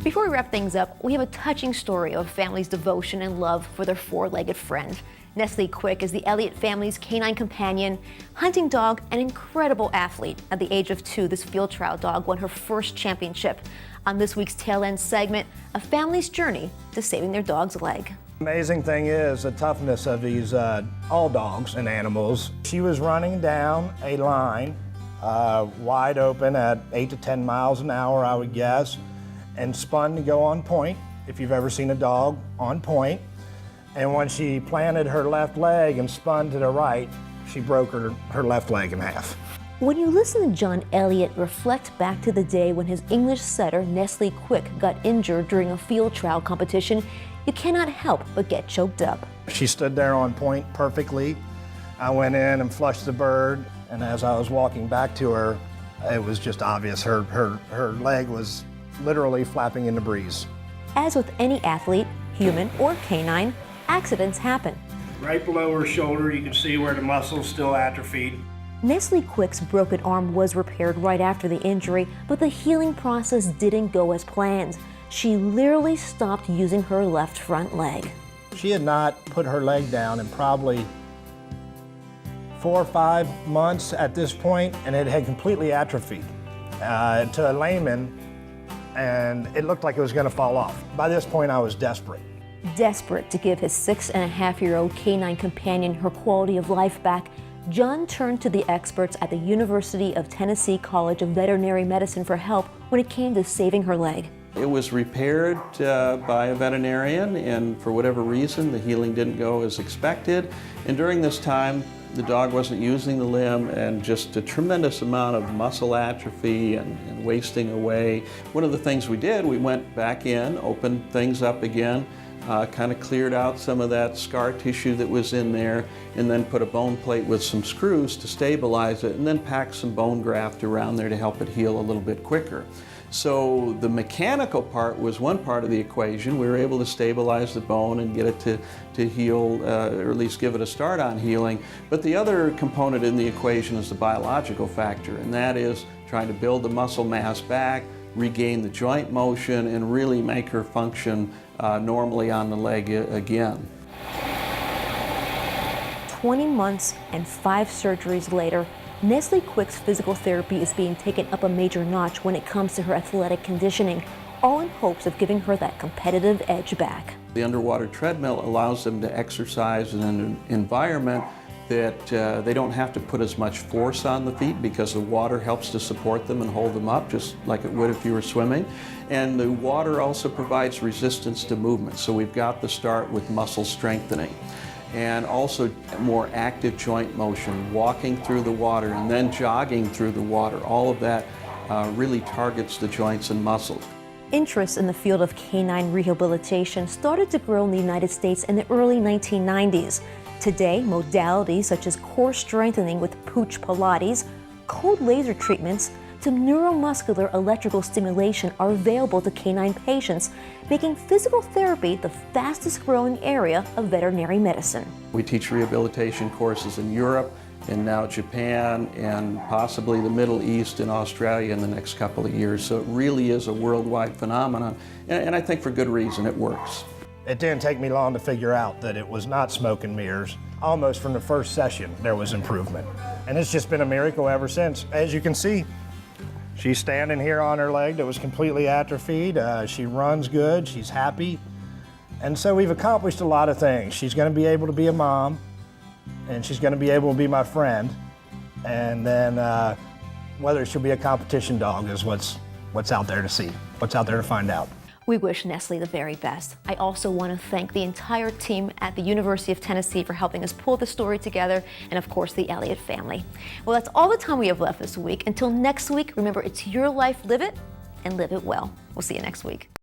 Before we wrap things up, we have a touching story of a family's devotion and love for their four-legged friend. Nestle Quick is the Elliot family's canine companion, hunting dog, and incredible athlete. At the age of 2, this field trial dog won her first championship. On this week's Tail End segment, a family's journey to saving their dog's leg. Amazing thing is the toughness of these all dogs and animals. She was running down a line wide open at 8 to 10 miles an hour, I would guess, and spun to go on point, if you've ever seen a dog on point. And when she planted her left leg and spun to the right, she broke her left leg in half. When you listen to John Elliot reflect back to the day when his English setter Nestle Quick got injured during a field trial competition, you cannot help but get choked up. She stood there on point perfectly. I went in and flushed the bird, and as I was walking back to her, it was just obvious her leg was literally flapping in the breeze. As with any athlete, human or canine, accidents happen. Right below her shoulder, you can see where the muscle's still atrophied. Nestle Quick's broken arm was repaired right after the injury, but the healing process didn't go as planned. She literally stopped using her left front leg. She had not put her leg down in probably 4 or 5 months at this point, and it had completely atrophied to a layman, and it looked like it was going to fall off. By this point, I was desperate. Desperate to give his 6.5-year-old canine companion her quality of life back, John turned to the experts at the University of Tennessee College of Veterinary Medicine for help when it came to saving her leg. It was repaired by a veterinarian, and for whatever reason, the healing didn't go as expected. And during this time, the dog wasn't using the limb, and just a tremendous amount of muscle atrophy and wasting away. One of the things we did, we went back in, opened things up again, kind of cleared out some of that scar tissue that was in there, and then put a bone plate with some screws to stabilize it, and then packed some bone graft around there to help it heal a little bit quicker. So the mechanical part was one part of the equation. We were able to stabilize the bone and get it to heal, or at least give it a start on healing. But the other component in the equation is the biological factor, and that is trying to build the muscle mass back, regain the joint motion, and really make her function normally on the leg again. 20 months and 5 surgeries later, Nestle Quick's physical therapy is being taken up a major notch when it comes to her athletic conditioning, all in hopes of giving her that competitive edge back. The underwater treadmill allows them to exercise in an environment that they don't have to put as much force on the feet, because the water helps to support them and hold them up just like it would if you were swimming. And the water also provides resistance to movement, so we've got the start with muscle strengthening. And also more active joint motion, walking through the water and then jogging through the water. All of that really targets the joints and muscles. Interest in the field of canine rehabilitation started to grow in the United States in the early 1990s. Today, modalities such as core strengthening with Pooch Pilates, cold laser treatments, to neuromuscular electrical stimulation are available to canine patients, making physical therapy the fastest growing area of veterinary medicine. We teach rehabilitation courses in Europe, and now Japan, and possibly the Middle East and Australia in the next couple of years. So it really is a worldwide phenomenon, and I think for good reason. It works. It didn't take me long to figure out that it was not smoke and mirrors. Almost from the first session, there was improvement. And it's just been a miracle ever since. As you can see, she's standing here on her leg that was completely atrophied. She runs good, she's happy. And so we've accomplished a lot of things. She's gonna be able to be a mom, and she's gonna be able to be my friend. And then whether she'll be a competition dog is what's out there to see, what's out there to find out. We wish Nestle the very best. I also want to thank the entire team at the University of Tennessee for helping us pull the story together, and of course the Elliot family. Well, that's all the time we have left this week. Until next week, remember, it's your life, live it, and live it well. We'll see you next week.